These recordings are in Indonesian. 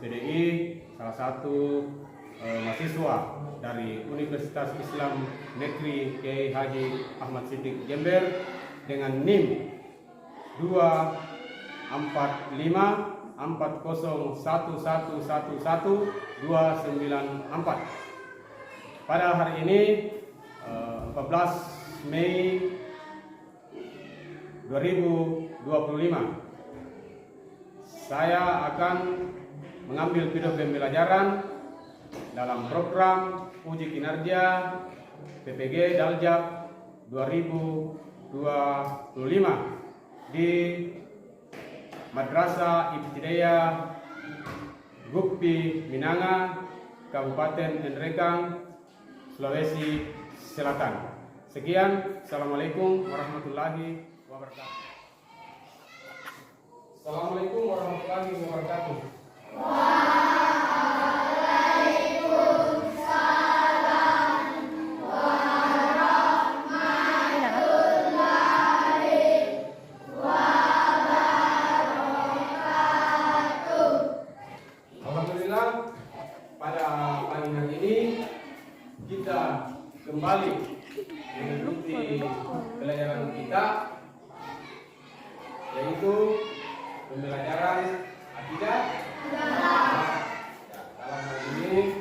PDI, salah satu mahasiswa dari Universitas Islam Negeri Kiai Haji Ahmad Siddiq Jember dengan NIM 24011111294. Pada hari ini 14 Mei 2025, saya akan mengambil video pembelajaran dalam program uji kinerja PPG Daljak 2025 di Madrasah Ibtidaiyah Gukpi Minanga, Kabupaten Nrekang, Sulawesi Selatan. Sekian, Assalamualaikum warahmatullahi wabarakatuh. Assalamualaikum warahmatullahi wabarakatuh. Alhamdulillah, pada pagi hari ini kita kembali mengikuti pelajaran kita, yaitu pembelajaran akidah. Dalam hal ini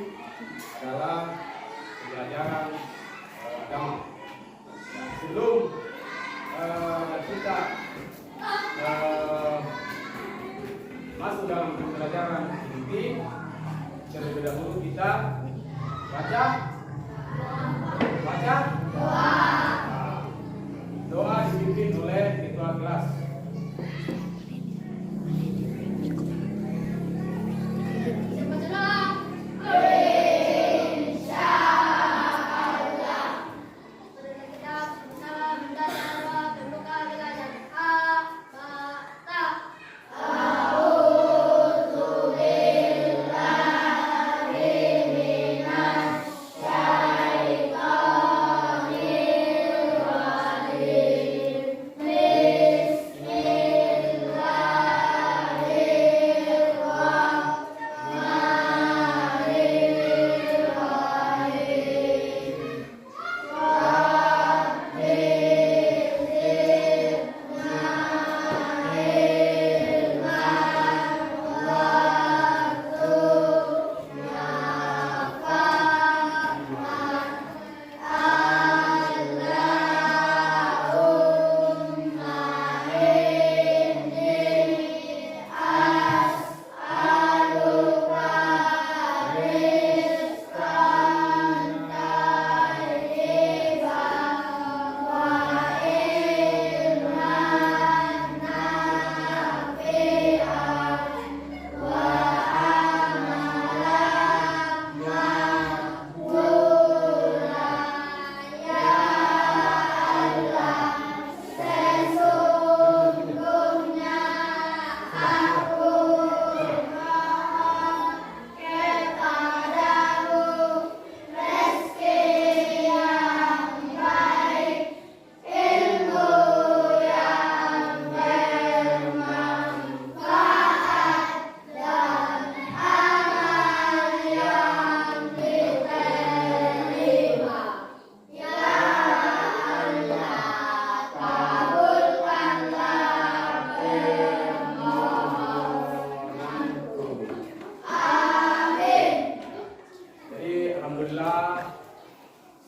adalah pembelajaran agama. Sebelum kita masuk dalam pembelajaran inti, terlebih dahulu kita baca doa dipimpin oleh ketua kelas.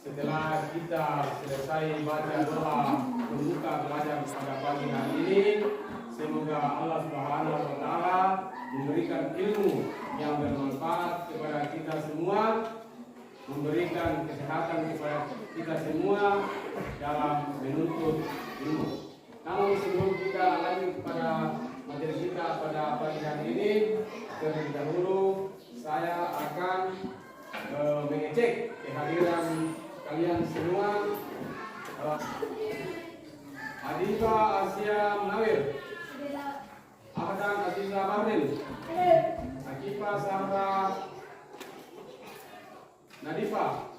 Setelah kita selesai baca doa pembuka belajar pada pagi hari ini, semoga Allah Subhanahu wa Ta'ala memberikan ilmu yang bermanfaat kepada kita semua, memberikan kesehatan kepada kita semua dalam menuntut ilmu. Namun sebelum kita lanjut kepada materi kita pada pagi hari ini, terlebih dahulu saya akan mengecek kehadiran kalian semua. Adifa Asia Munawir, Ahdan Aziza Bahril, Akifa Sahra Nadifa,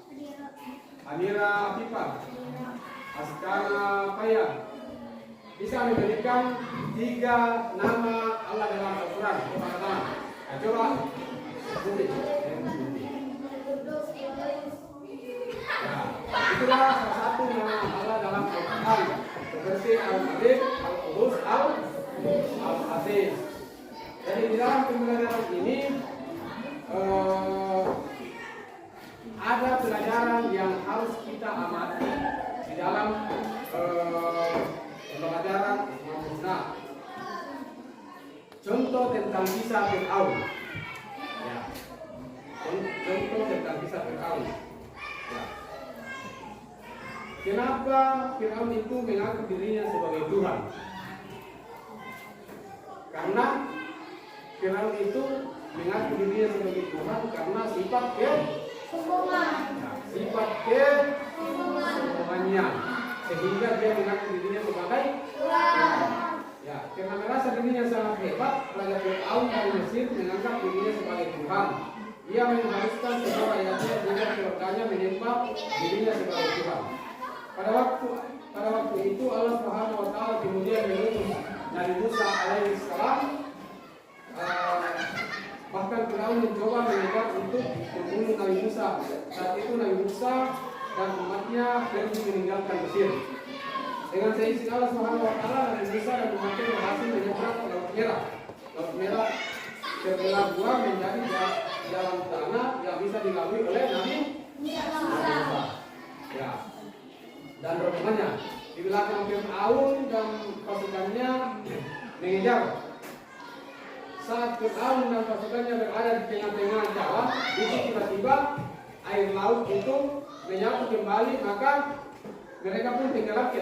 Amira Afifah, Askara Paya. Bisa memberikan 3 nama Allah dalam Al-Quran. Coba Itulah salah satu nama Allah dalam Al-Quran, seperti Al-Malik, Al-Qudus, Al-Aziz. Jadi di dalam pembelajaran ini ada pelajaran yang harus kita amati di dalam pembelajaran Al-Quran. Contoh tentang kisah Fir'aun. Ya. Contoh tentang kisah Fir'aun. Ya. Kenapa Fir'aun itu mengaku dirinya sebagai Tuhan? Karena Fir'aun itu mengaku dirinya sebagai Tuhan karena sifat kesombongan. Sifat kesombongannya, sehingga dia mengaku dirinya sebagai Tuhan. Ya, karena merasa dirinya sangat hebat, Raja Fir'aun dari Mesir menganggap dirinya sebagai Tuhan. Ia mengharuskan semua rakyatnya dan keluarganya menyembah dirinya sebagai Tuhan. Pada waktu itu Allah Subhanahu wa taala kemudian mengutus Nabi Musa alaihissalam. Bahkan Fir'aun mencoba menyebar untuk membunuh Nabi Musa. Saat itu Nabi Musa dan umatnya pergi meninggalkan Mesir. Dengan seizin Allah Subhanahu wa taala, Nabi Musa dan umatnya berhasil menyeberang ke Laut Merah. Laut Merah terbelah dua menjadi jalan tanah yang bisa dilalui oleh Nabi Musa. Ya. Dan rombongannya di belakang Fir'aun dan pasukannya mengejar. Saat Fir'aun dan pasukannya berada di tengah-tengah jalan, itu tiba-tiba air laut itu menyatu kembali, maka mereka pun tenggelam ke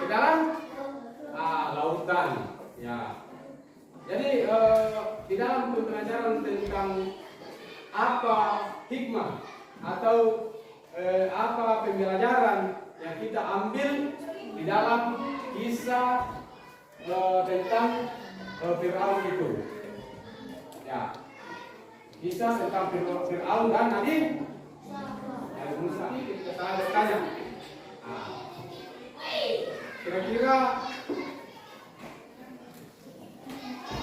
dalam lautan. Ya. Jadi di dalam pembelajaran tentang apa hikmah atau apa pembelajaran yang kita ambil di dalam kisah tentang Fir'aun itu. Ya. Kisah tentang Fir'aun dan Nabi Musa ini kita bertanya. Kira-kira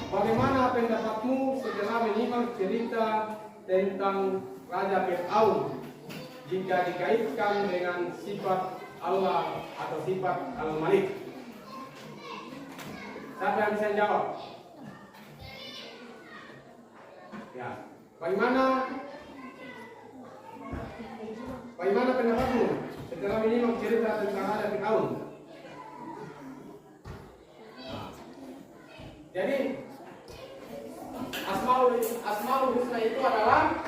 bagaimana pendapatmu setelah menyimak cerita tentang Raja Fir'aun jika dikaitkan dengan sifat Allah atau sifat Al-Malik? Siapa yang bisa jawab? Ya. Bagaimana pendapatmu setelah menyimak cerita tentang Raja Fir'aun? Jadi Asmaul Husna itu adalah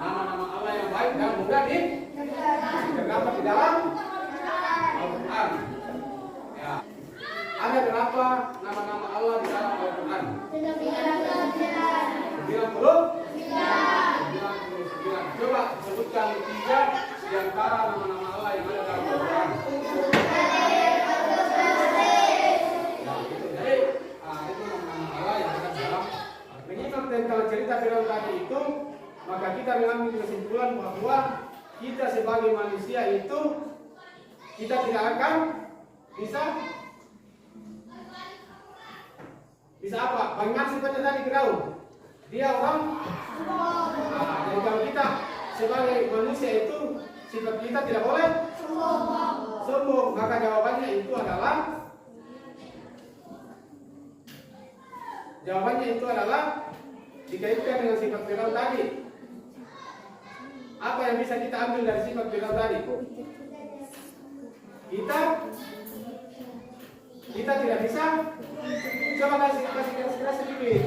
nama-nama Allah yang baik dan mudah terdapat di dalam Al-Quran. Ya. Ada berapa nama-nama Allah di dalam Al-Quran? 99. Coba sebutkan 3 di antara nama-nama Allah yang ada dalam Al-Quran. Jadi itu nama-nama Allah yang ada dalam. Menyimak tentang cerita Fir'aun tadi itu, maka kita mengambil kesimpulan bahwa kita sebagai manusia itu kita tidak akan bisa apa? Bagaimana sifatnya tadi Fir'aun? Dia orang. Jadi kalau kita sebagai manusia itu sifat kita tidak boleh sombong. Maka jawabannya itu adalah dikaitkan dengan sifat Fir'aun tadi. Apa yang bisa kita ambil dari sifat Fir'aun tadi? Kita tidak bisa. Coba kasih sedikit.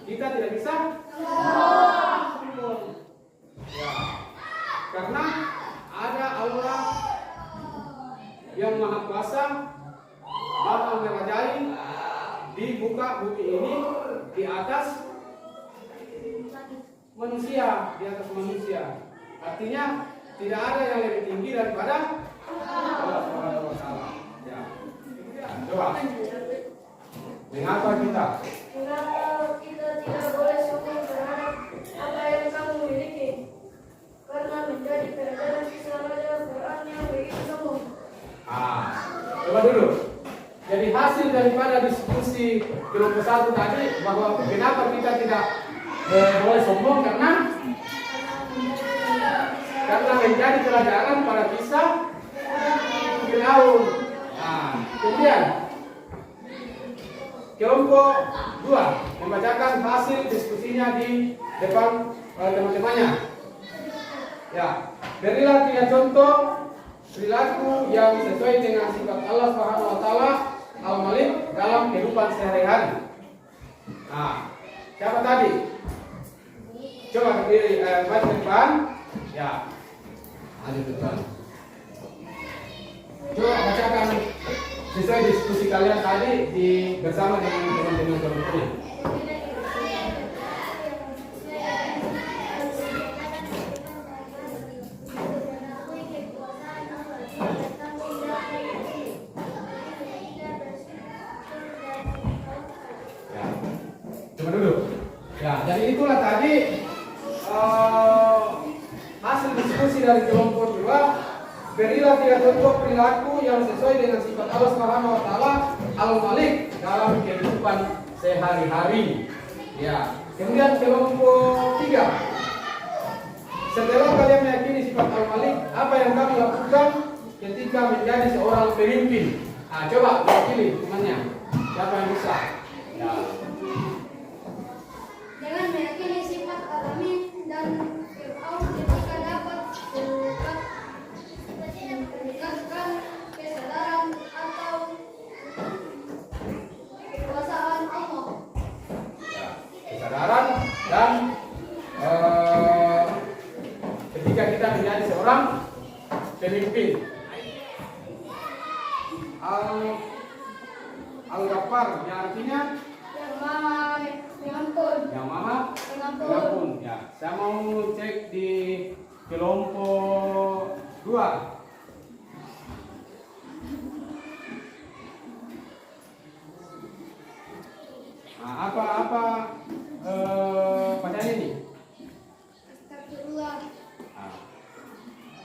Kita tidak bisa. Ya. Karena ada Allah yang Maha Kuasa, Maha Merajai di muka bumi ini, di atas manusia. Artinya tidak ada yang lebih tinggi daripada Allah Subhanahu wa taala. Ya. Coba. Mengapa kita tidak boleh sombong terhadap apa yang kamu miliki? Karena menjadi kerajaan Raja Fir'aun hasil daripada diskusi kelompok 1 tadi bahwa kenapa kita tidak boleh sombong karena menjadi pelajaran pada kisah Firaun. Nah, kemudian kelompok 2 membacakan hasil diskusinya di depan teman-temannya. Ya, berilah 3 contoh perilaku yang sesuai dengan sifat Allah Subhanahu wa taala Al-Malik dalam kehidupan sehari-hari. Nah, siapa tadi? Coba berdiri maju ke depan. Ya. Maju ke depan. Coba bacakan sesuai diskusi kalian tadi bersama dengan teman-teman kalian. Coba dulu. Ya, jadi itulah tadi hasil diskusi dari kelompok 2. Berilah 3 contoh perilaku yang sesuai dengan sifat Allah Subhanahu wa taala Al-Malik dalam kehidupan sehari-hari. Ya. Kemudian kelompok 3. Setelah kalian meyakini sifat Al-Malik, apa yang kamu lakukan ketika menjadi seorang pemimpin? Nah, coba pilih temannya. Siapa yang bisa? Ya. Dengan meyakini sifat Al-Malik dan Fir'aun ketika dapat meningkatkan kesadaran atau kekuasaan Allah. Kesadaran dan ketika kita menjadi seorang pemimpin. Al-Ghaffar yang artinya Yang Maha Pengampun. yang Maha Pengampun. Ya, saya mau cek di kelompok 2. Nah, apa bacaan ini? Astagfirullah. Nah,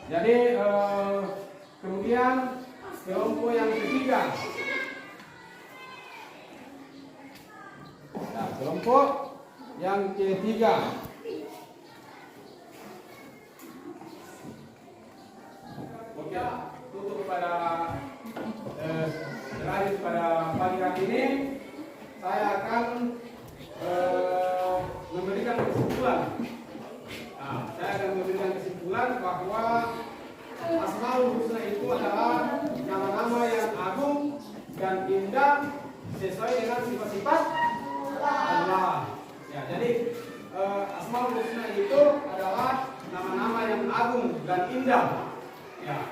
jadi kemudian kelompok yang ketiga. Nah, kelompok yang ketiga. Oke, tutup pada terakhir pada pagi hari ini. Saya akan memberikan kesimpulan. Nah, saya akan memberikan kesimpulan bahwa Asmaul Husna itu adalah nama-nama yang agung dan indah sesuai dengan sifat-sifat Allah. Ya, jadi Asmaul Husna itu adalah nama-nama yang agung dan indah. Ya,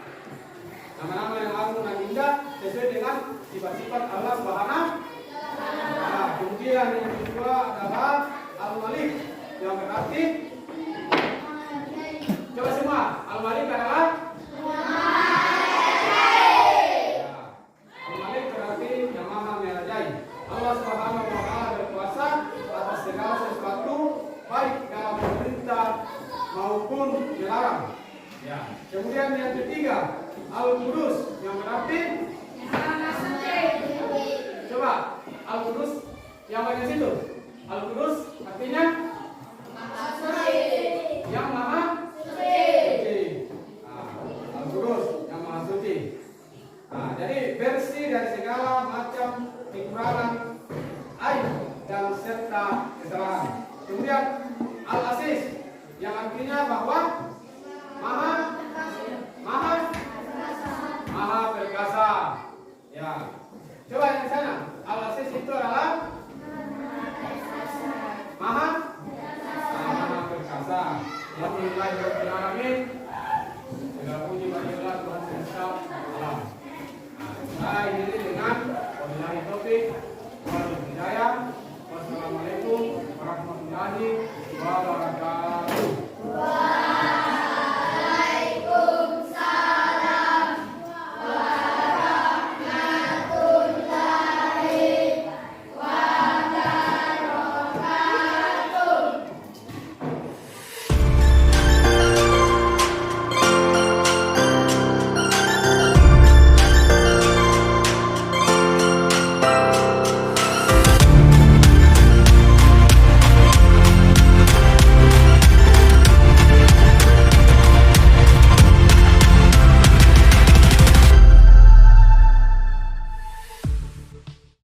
nama-nama yang agung dan indah sesuai dengan sifat-sifat Allah Subhanahu. Nah, kemudian yang kedua adalah Al-Malik yang berarti coba semua Al-Malik adalah Al-Malik berarti yang Maha Merajai. Allah Subhanahu wa taala berkuasa atas segala sesuatu baik dalam memerintah maupun melarang. Ya. Kemudian yang ketiga Al-Qudus yang berarti coba Al-Qudus yang bagian situ. Al-Qudus artinya yang Maha Suci. Al-Qudus yang Maha Suci. Nah, jadi bersih dari segala macam kekurangan, aib dan serta kesalahan. Kemudian Al-Aziz yang artinya bahwa Maha perkasa. Ya. Coba yang di sana. Al-Aziz itu adalah Maha perkasa. Alhamdulillahirabbil alamin. Segala puji bagi Allah Tuhan semesta alam. Saya ini dengan wabillahi taufik.